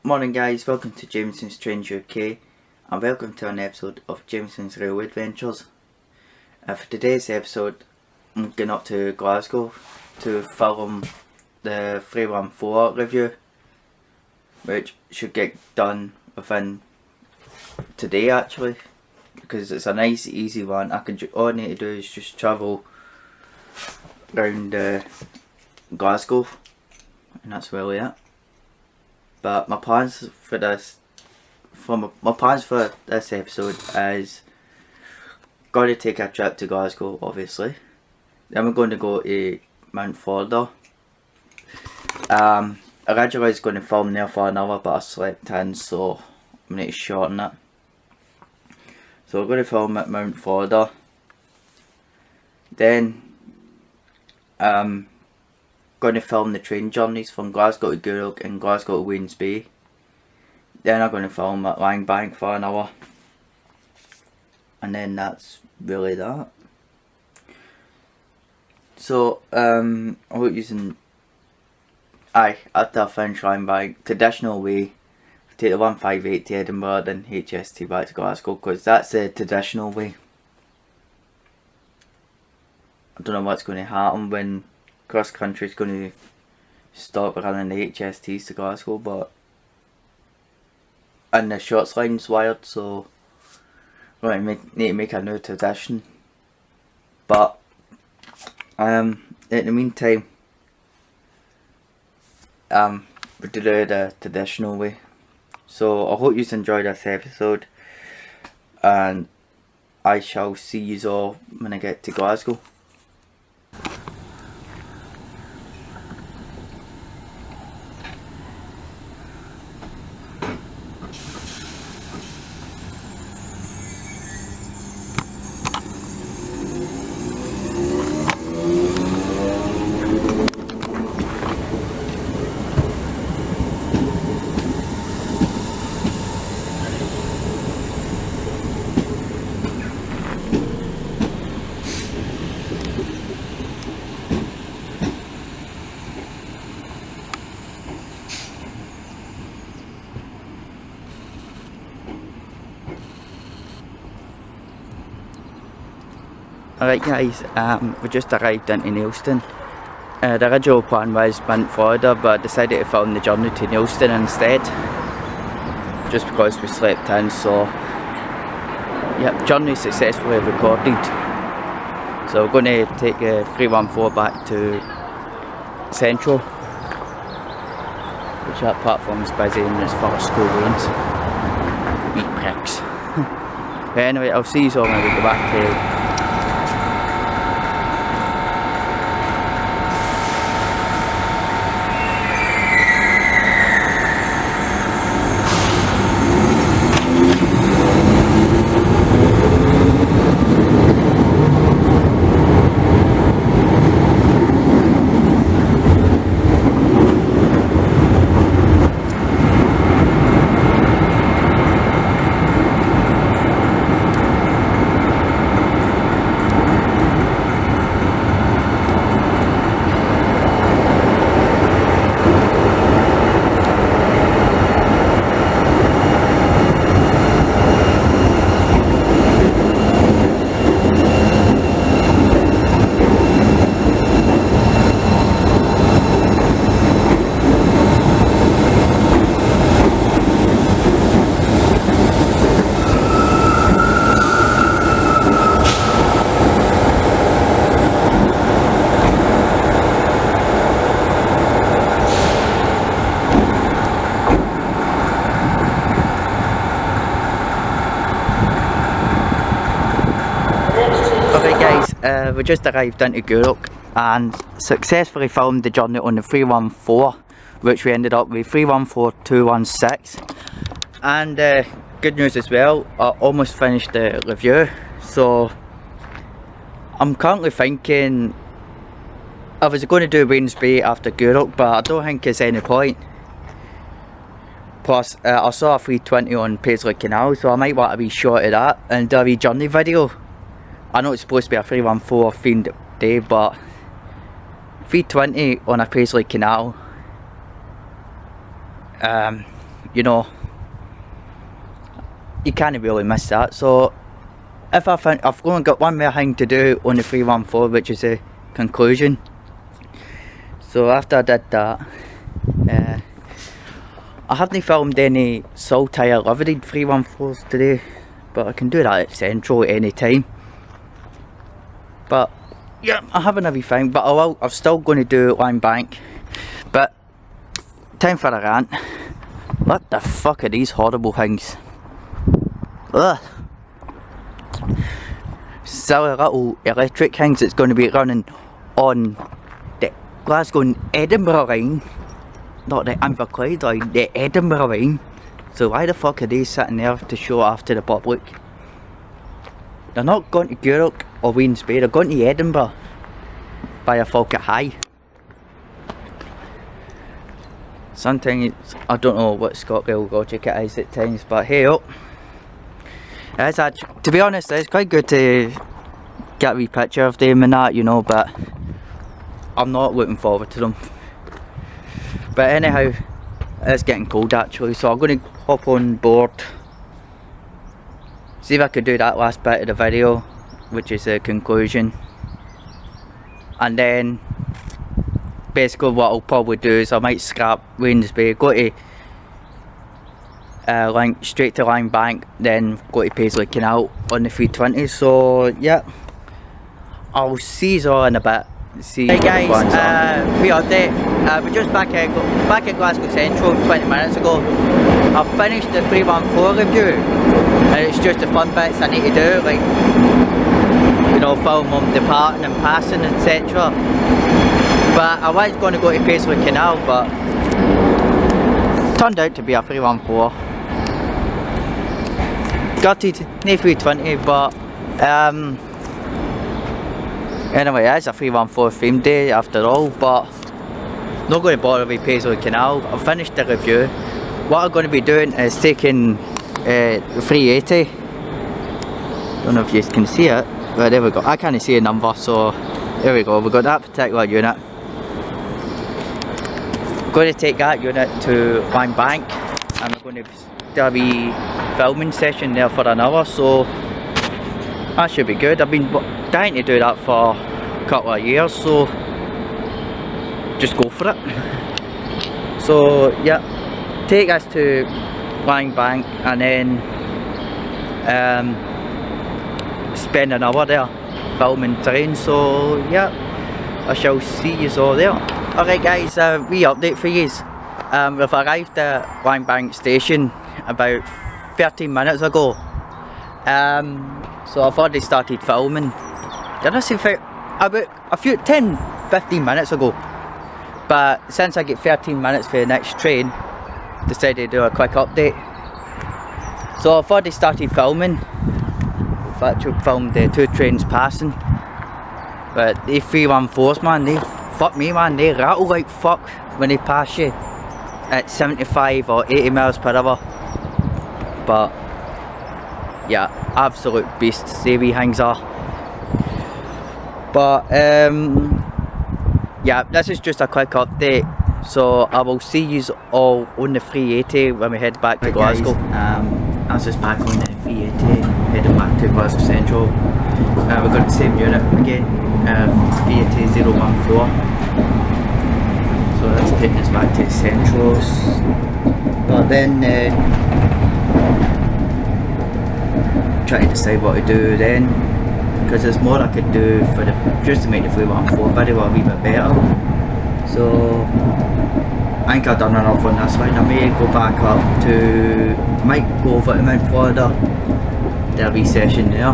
Morning guys, welcome to Jamieson's Trains UK and welcome to an episode of Jamieson's Railway Adventures. For today's episode I'm going up to Glasgow to film the 314 review, which should get done within today actually, because it's a nice easy one. All I need to do is just travel around Glasgow and that's really it. But my plans for this episode is going to take a trip to Glasgow, obviously. Then we're going to go to Mount Florida. Originally I was going to film there for an hour, but I slept in, so I'm going to shorten it. So we're going to film at Mount Florida. Then going to film the train journeys from Glasgow to Gourock and Glasgow to Waynes Bay. Then I'm going to film at Langbank for an hour. And then that's really that. So I hope using after I finish Langbank, traditional way, take the 158 to Edinburgh, then HST back to Glasgow, because that's the traditional way. I don't know what's going to happen when cross country is going to stop running the HSTs to Glasgow, but and the shorts line's wired, so we're going to need to make a new tradition. But in the meantime, we do the traditional way. So I hope you enjoyed this episode, and I shall see you all when I get to Glasgow. Alright guys, we just arrived into Neilston. The original plan was Mount Florida, but I decided to film the journey to Neilston instead, just because we slept in. So yep, journey successfully recorded. So we're going to take the 314 back to Central, which that platform's busy and it's full of school lanes. Wee pricks. But anyway, I'll see you all when we go back to we just arrived into Gourock and successfully filmed the journey on the 314, which we ended up with 314216. And good news as well, I almost finished the review. So I'm currently thinking I was going to do Waynes Bay after Gourock, but I don't think there's any point. Plus I saw a 320 on Paisley Canal, so I might want to be short of that and do a wee journey video. I know it's supposed to be a 314 themed day, but 320 on a Paisley Canal you know, you can't really miss that. So if I've only got one more thing to do on the 314, which is the conclusion. So after I did that, I haven't filmed any Saltire liveried 314s today, but I can do that at Central at any time. But yeah, I haven't everything, but I'm still going to do Line Bank. But time for a rant. What the fuck are these horrible things? Ugh. Silly little electric things that's going to be running on the Glasgow and Edinburgh line, not the Inverclyde line, the Edinburgh line. So why the fuck are they sitting there to show off to the public? They're not going to Gourock or Wayne's Bay, they're going to Edinburgh via Falkirk High. Sometimes I don't know what ScotRail logic it is at times, but hey up. To be honest, it's quite good to get a wee picture of them and that, you know, but I'm not looking forward to them. But anyhow, it's getting cold actually, so I'm going to hop on board, see if I could do that last bit of the video, which is the conclusion. And then basically what I'll probably do is I might scrap Wayne's Bay, go to straight to Line Bank, then go to Paisley Canal on the 320. So yeah, I'll see you all in a bit. Hey guys, we update. We're just back at Glasgow Central 20 minutes ago. I've finished the 314 review, and it's just the fun bits I need to do, like, you know, film them departing and passing, etc. But I was going to go to Paisley Canal, but turned out to be a 314. Gutted, no 320, but anyway, it's a 314 theme day after all, but not going to bother with Paisley Canal. I've finished the review. What I'm going to be doing is taking the 380. Don't know if you can see it, but there we go. I can't see a number, so there we go. We've got that particular unit. I'm going to take that unit to Line Bank, and I'm going to do a wee filming session there for an hour, so that should be good. I've been dying to do that for a couple of years, so just go for it. So yeah, take us to Line Bank and then spend an hour there filming terrain. So yeah, I shall see you all there. Alright guys, wee update for you. We've arrived at Line Bank station about 13 minutes ago. So I've already started filming. Did I say about a few 10-15 minutes ago? But since I get 13 minutes for the next train, decided to do a quick update. So I've already started filming. I've actually filmed the 2 trains passing. But the 314s, man, they fuck me, man, they rattle like fuck when they pass you at 75 or 80 miles per hour. But yeah, absolute beasts they wee things are. But yeah, this is just a quick update. So I will see you all on the 380 when we head back to Glasgow. I was just back on the 380, heading back to Glasgow Central. We've got the same unit again, 380-014. So that's taking us back to Centrals. But then trying to decide what to do then, because there's more I could do for just to make the 314 video a wee bit better. So I think I've done enough on this line. I may go back up to, I might go over to Mount Florida, do a wee session there,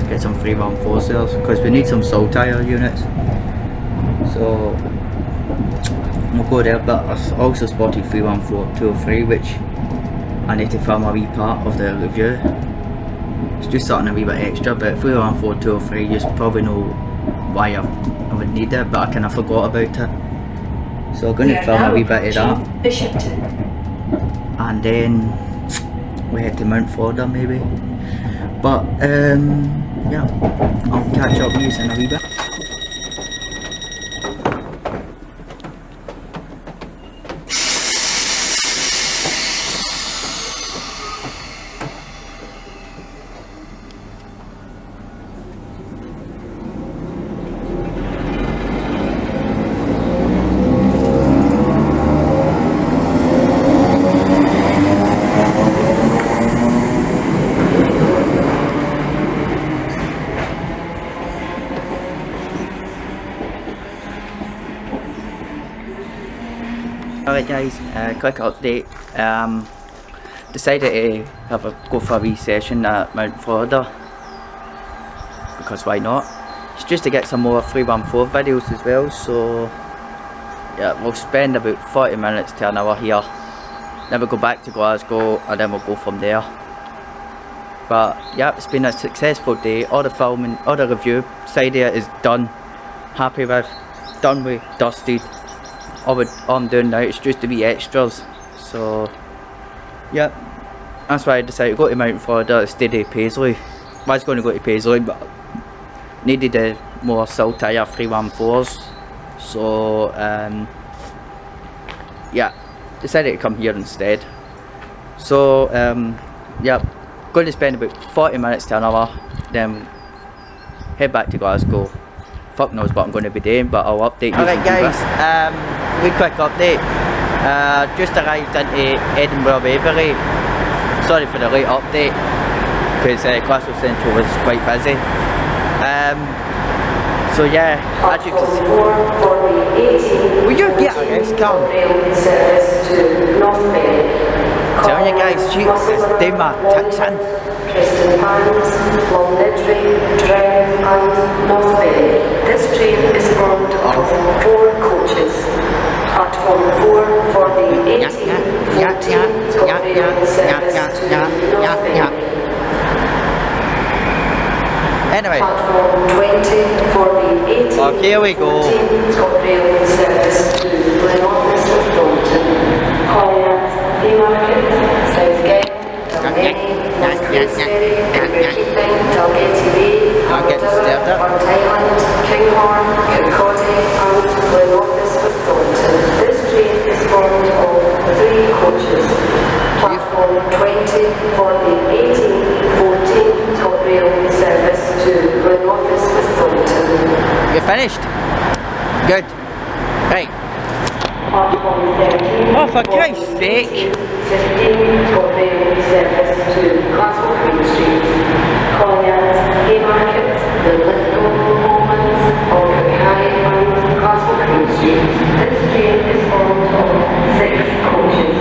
get some 314s there, because we need some Saltire units. So we'll go there, but I've also spotted 314-203, which I need to film a wee part of the review. It's just something a wee bit extra, but 314-203, you probably know why I would need it, but I kind of forgot about it. So I'm going to film a wee bit of that, and then we head to Mount Florida maybe. But yeah, I'll catch up with you in a wee bit. Alright guys, quick update. Decided to go for a wee session at Mount Florida, because why not? It's just to get some more 314 videos as well, so yeah, we'll spend about 40 minutes to an hour here, then we'll go back to Glasgow and then we'll go from there. But yeah, it's been a successful day. All the filming, all the review side of it is done, happy with, done with, dusted. All I'm doing now is just to be extras, so yeah, that's why I decided to go to Mount Florida instead of Paisley. I was going to go to Paisley, but needed a more Saltire 314s, so yeah, decided to come here instead. So yeah, going to spend about 40 minutes to an hour, then head back to Glasgow. Fuck knows what I'm going to be doing, but I'll update you. Alright guys, wee quick update. Just arrived into Edinburgh Waverley. Sorry for the late update, because Glasgow Central was quite busy. So yeah, as you can see, will you get this car? Telling you guys, she is doing my tits in. This train is formed of 4 coaches. Platform 4 for the 18, 14 Scotrail service to North. Anyway, platform 20 for the 18, okay, here we go. 14 Scotrail service to Glenoffice with Thornton, Collier, Haymarket, Southgate, Dalmeny, North Queensferry, Inverkeithing, Dalgety Bay, Arthur, Thailand, Kinghorn, Kirkcaldy and Glenoffice with Thornton. This train is formed of 3 coaches. Platform 20 for the 18, 14 Scotrail service to Glenoffice with Thornton. You finished? Good. Right. Platform 13. Oh, for Christ's sake. 15 Scotrail service to Glasgow Queen Street, Collier, Haymarket, the Lithgow, Bowmans, Falkirk High and Glasgow Queen Street. This train is formed of 6 coaches.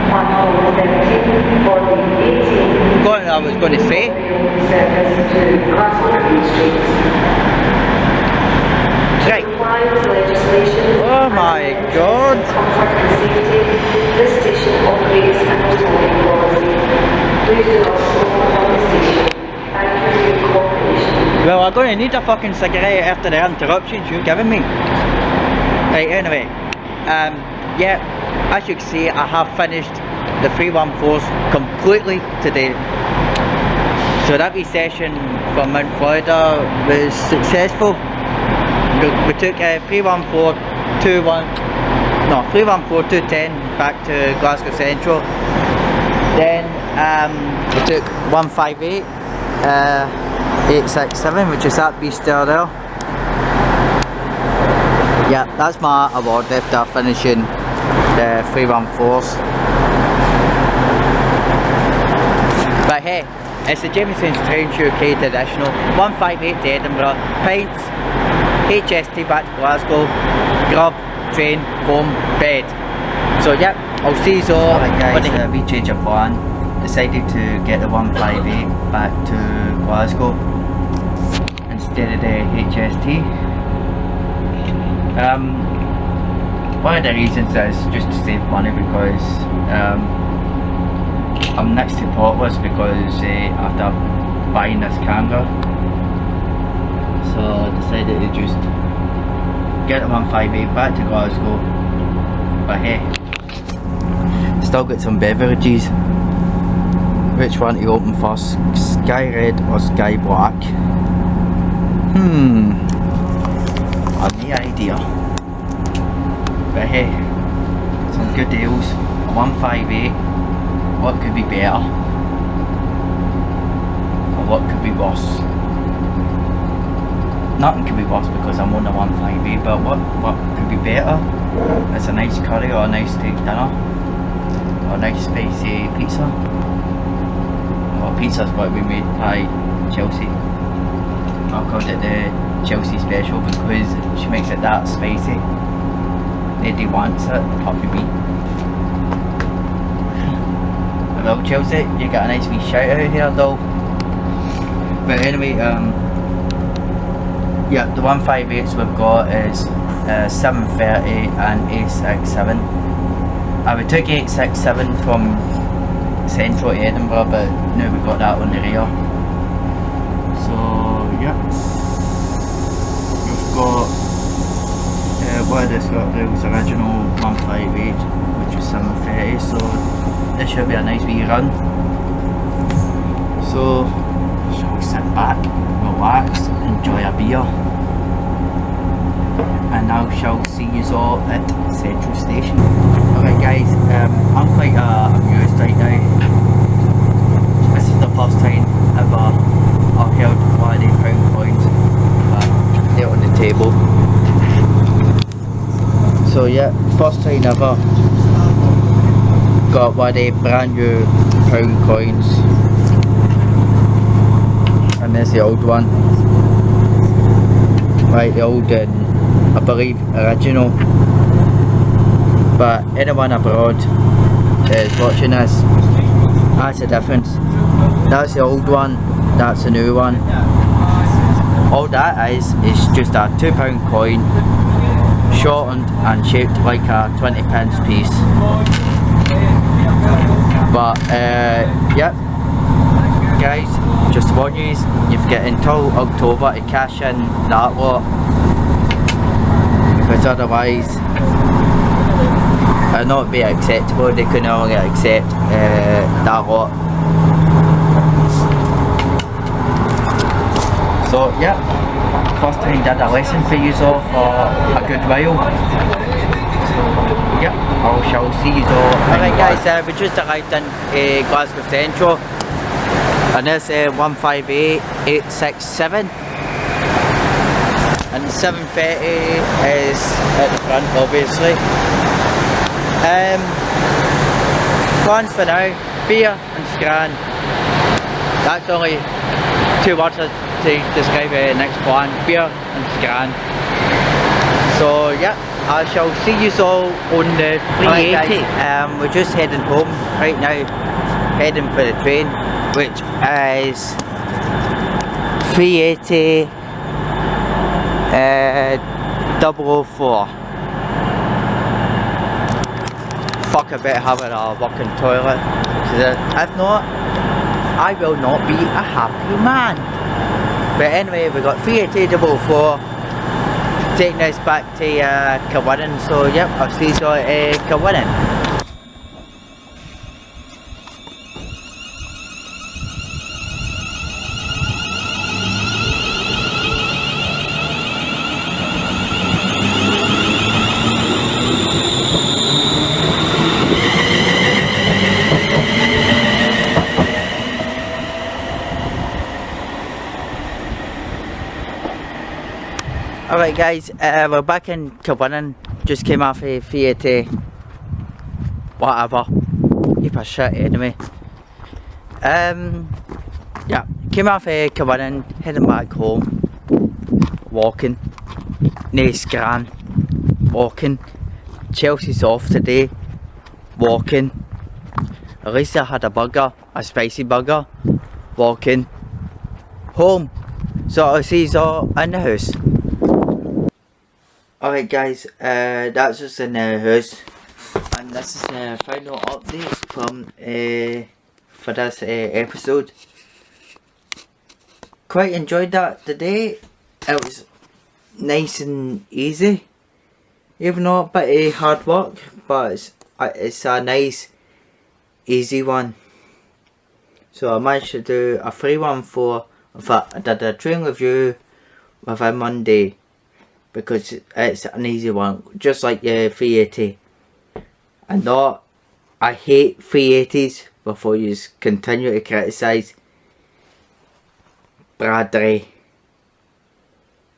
Platform 17 for the 18. What I was going to say. Service to Glasgow Queen Street. Right. Legislation. Oh my God. Comfort and safety. This station operates under smoking policy. Please do not smoke on the station. Thank you for your cooperation. Well, I'm going to need a fucking cigarette after the interruptions you've given me. Right, anyway. Yeah, as you can see, I have finished the 314s completely today. So that wee session from Mount Florida was successful. We took 314 210 back to Glasgow Central. Then we took 158 E16, which is that beast there. Yeah, that's my award after finishing the 314s. But hey, it's the Jamieson Train UK Traditional 158 to Edinburgh, pints, HST back to Glasgow, grub, train, home, bed. So yep, I'll see you all. Alright guys, we changed our plan. Decided to get the 158 back to Glasgow instead of the HST. One of the reasons is just to save money, because I'm next to Portless, because after buying this camera, so I decided to just get the 158 back to Glasgow. But hey, still got some beverages. Which one to open first? Sky Red or Sky Black? I've no idea. But hey, some good deals. 158. What could be better? Or what could be worse? Nothing could be worse, because I'm on the 158, but what could be better? It's a nice curry or a nice steak dinner, or a nice spicy pizza. Well, pizza's what we made by Chelsea. I called it the Chelsea special because she makes it that spicy. Nobody wants it apart from me. well, Chelsea. You got a nice wee shout out here, though. But anyway, yeah, the 158s we've got is 730 and E67. We took 867 from Central to Edinburgh, but now we've got that on the rear. So, yeah. We've got one of the Scott Rail's original 158, which is 730, so this should be a nice wee run. So, shall we sit back, relax, enjoy a beer, and I shall see you all at Central Station. Alright guys, I'm quite amused right now. This is the first time ever I've held one of the pound coins there on the table. So yeah, first time ever got one of the brand new pound coins. And there's the old one. Right, the old I believe original. But anyone abroad is watching this, that's the difference. That's the old one, that's the new one. All that is just a £2 coin, shortened and shaped like a 20p piece. But yep, guys, just warn you, you've got until October to cash in that lot, because otherwise it'll not be acceptable. They can only accept that lot. So yeah, first time did a lesson for you all for a good while. So yeah, I shall see you all. Alright guys, we just arrived in Glasgow Central, and this 158 867, and the 730 is at the front obviously. Plans for now, beer and scran. That's only 2 words to describe the next plan, beer and scran. So yeah, I shall see you all on the 380. Right, we're just heading home right now, heading for the train, which is 380 004. Fuck, I better have a working toilet, because if not, I will not be a happy man. But anyway, we got 380 004 taking us back to Kilwinning, so yep, I'll see you at Kilwinning. Alright guys, we're back in Kilwinning, just came off a theatre, whatever, heap of shit anyway. Yeah, came off Kilwinning, heading back home, walking, no scran, walking. Chelsea's off today, walking. At least I had a burger, a spicy burger, walking, home. So I'll see you all in the house. Alright guys, that's just in the house, and this is the final update from for this episode. Quite enjoyed that today. It was nice and easy, even though a bit of hard work, but it's a nice easy one. So I managed to do a free one for, in fact I did a train review within Monday, because it's an easy one, just like the 380. And not, I hate 380s before you continue to criticise Bradley.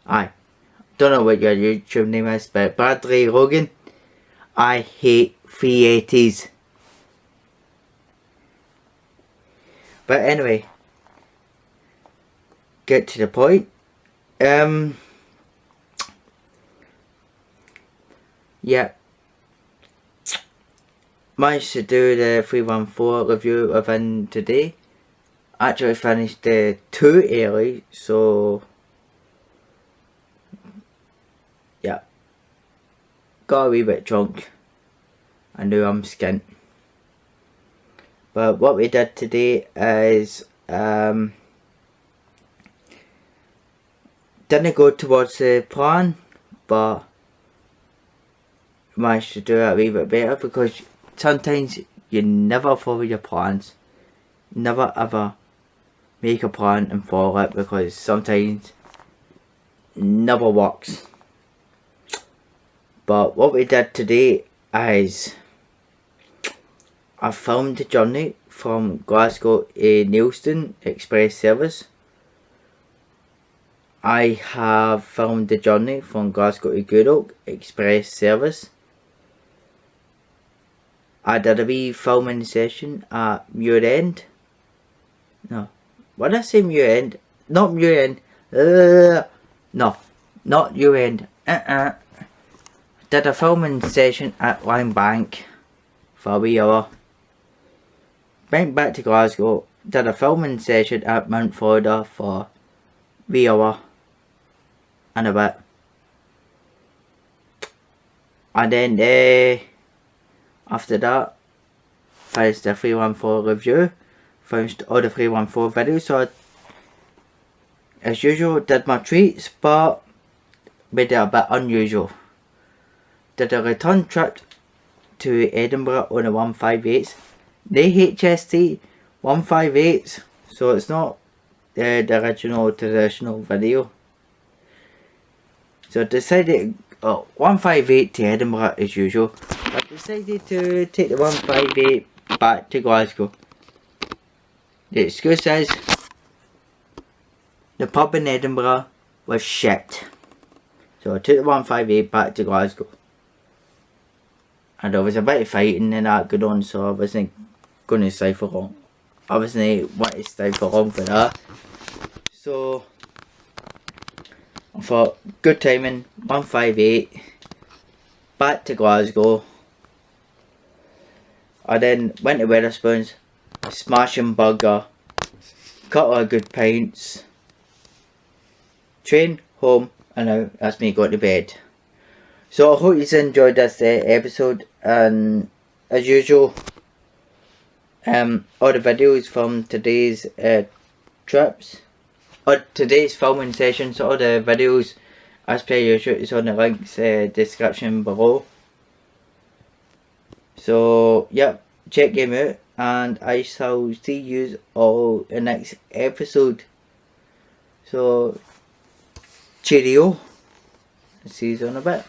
Aye, don't know what your YouTube name is, but Bradley Logan, I hate 380s. But anyway, get to the point. Yeah, managed to do the 314 review within today. Actually finished the 2 early, so yeah, got a wee bit drunk. I knew I'm skint. But what we did today is didn't go towards the plan, but managed to do it a wee bit better, because sometimes you never follow your plans. Never ever make a plan and follow it, because sometimes it never works. But what we did today is I filmed the journey from Glasgow to Neilston Express service. I have filmed the journey from Glasgow to Goodalk Express service. I did a wee filming session at Muir End. No, what did I say, Muir End? Not Muir End. No, not Muir End. Did a filming session at Limebank for a wee hour. Went back to Glasgow, did a filming session at Mount Florida for a wee hour and a bit. And then after that, finished the 314 review, finished all the 314 videos. So as usual, did my treats, but made it a bit unusual. Did a return trip to Edinburgh on the 158s. The HST 158s, so it's not the original traditional video. So I decided 158 to Edinburgh as usual. I decided to take the 158 back to Glasgow. The excuse is the pub in Edinburgh was shit. So I took the 158 back to Glasgow. And there was a bit of fighting and that going on, so I wasn't going to stay for long. I wasn't wanting to stay for long for that. So I thought, good timing, 158, back to Glasgow. I then went to Wetherspoons, smashing burger, couple of good pints, train home, and now that's me going to bed. So I hope you enjoyed this episode, and as usual, all the videos from today's trips, or today's filming sessions, all the videos as per usual is on the links description below. So yep, check them out, and I shall see you all in the next episode. So cheerio, see you in a bit.